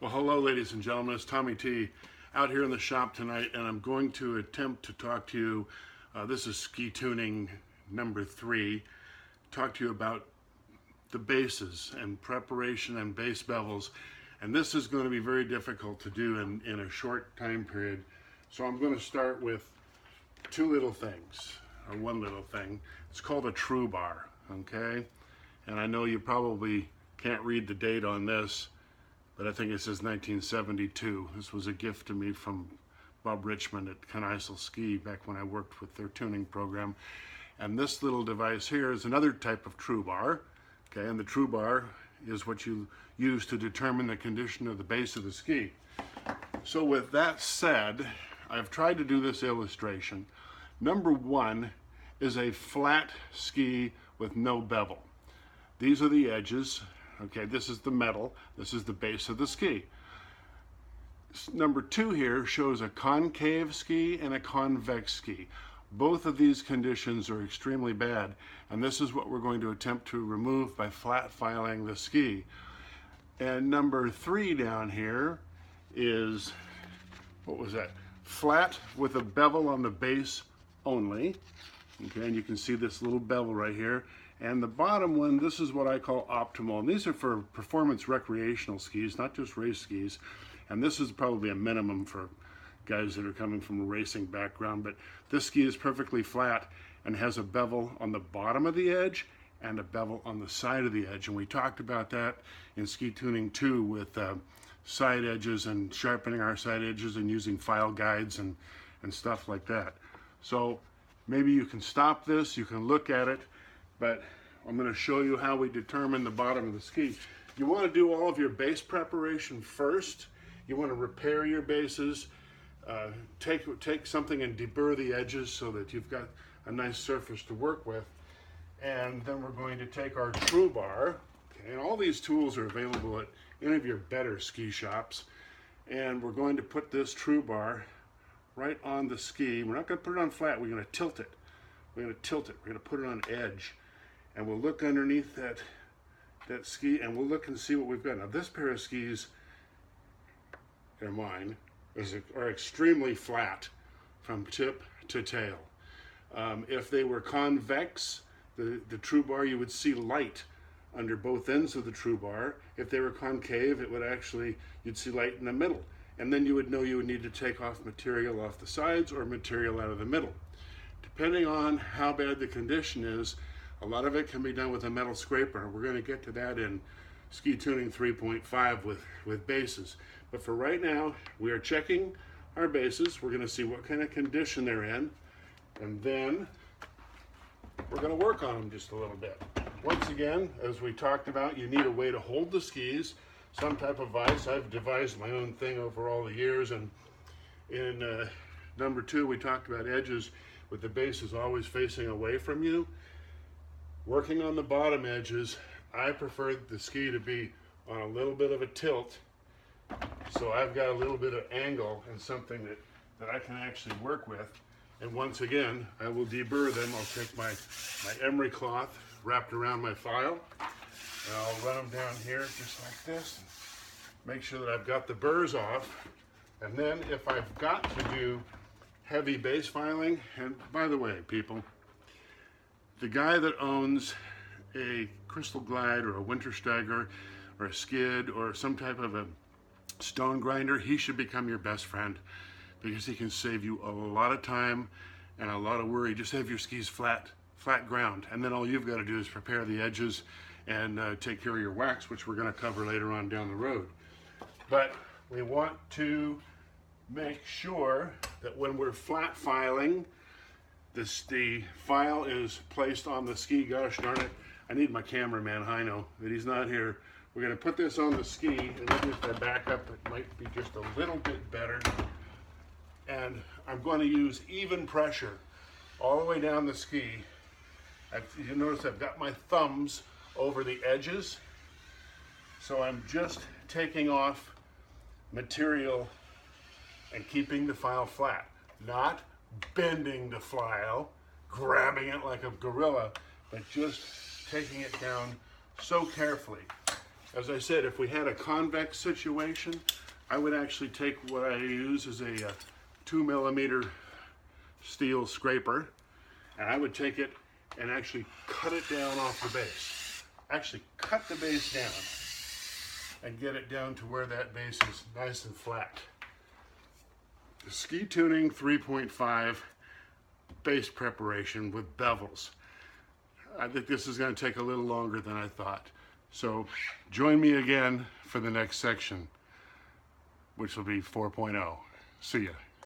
Well, hello, ladies and gentlemen. It's Tommy T out here in the shop tonight, and I'm going to attempt to talk to you. This is ski tuning number 3. Talk to you about the bases and preparation and base bevels. And this is going to be very difficult to do in a short time period. So I'm going to start with two little things, or one little thing. It's called a true bar, okay? And I know you probably can't read the date on this, but I think it says 1972. This was a gift to me from Bob Richmond at Kneisel Ski back when I worked with their tuning program. And this little device here is another type of true bar, okay? And the true bar is what you use to determine the condition of the base of the ski. So with that said, I've tried to do this illustration. Number 1 is a flat ski with no bevel. These are the edges. Okay, this is the metal, this is the base of the ski. Number 2 here shows a concave ski and a convex ski. Both of these conditions are extremely bad, and this is what we're going to attempt to remove by flat filing the ski. And number 3 down here is, what was that? Flat with a bevel on the base only. Okay, and you can see this little bevel right here. And the bottom one, this is what I call optimal. And these are for performance recreational skis, not just race skis. And this is probably a minimum for guys that are coming from a racing background. But this ski is perfectly flat and has a bevel on the bottom of the edge and a bevel on the side of the edge. And we talked about that in Ski Tuning 2 with side edges and sharpening our side edges and using file guides and stuff like that. So maybe you can stop this, you can look at it, but I'm going to show you how we determine the bottom of the ski. You want to do all of your base preparation first. You want to repair your bases, take something and deburr the edges so that you've got a nice surface to work with. And then we're going to take our true bar, okay, and all these tools are available at any of your better ski shops. And we're going to put this true bar right on the ski. We're not going to put it on flat, we're going to tilt it. We're going to tilt it, we're going to put it on edge. And we'll look underneath that ski and we'll look and see what we've got. Now this pair of skis, they're mine, are extremely flat from tip to tail. If they were convex, the true bar, you would see light under both ends of the true bar. If they were concave, it would actually, you'd see light in the middle. And then you would know you would need to take off material off the sides or material out of the middle. Depending on how bad the condition is, a lot of it can be done with a metal scraper. We're going to get to that in Ski Tuning 3.5 with bases. But for right now, we are checking our bases. We're going to see what kind of condition they're in, and then we're going to work on them just a little bit. Once again, as we talked about, you need a way to hold the skis, some type of vise. I've devised my own thing over all the years, and in number 2, we talked about edges with the bases always facing away from you. Working on the bottom edges, I prefer the ski to be on a little bit of a tilt, so I've got a little bit of angle and something that I can actually work with. And once again, I will deburr them. I'll take my emery cloth wrapped around my file, and I'll run them down here just like this, and make sure that I've got the burrs off. And then if I've got to do heavy base filing, and by the way, people, the guy that owns a Crystal Glide or a Wintersteiger or a skid or some type of a stone grinder, he should become your best friend, because he can save you a lot of time and a lot of worry. Just have your skis flat ground, and then all you've got to do is prepare the edges and take care of your wax, which we're going to cover later on down the road. But we want to make sure that when we're flat filing, the file is placed on the ski. Gosh darn it, I need my cameraman, Heino, but he's not here. We're going to put this on the ski, and maybe if I back up, it might be just a little bit better. And I'm going to use even pressure all the way down the ski. You notice I've got my thumbs over the edges, so I'm just taking off material and keeping the file flat, not bending the file, grabbing it like a gorilla, but just taking it down so carefully. As I said, if we had a convex situation, I would actually take what I use as a 2mm steel scraper, and I would take it and actually cut it down off the base. Actually cut the base down and get it down to where that base is nice and flat. The Ski Tuning 3.5 base preparation with bevels. I think this is going to take a little longer than I thought. So join me again for the next section, which will be 4.0. See ya.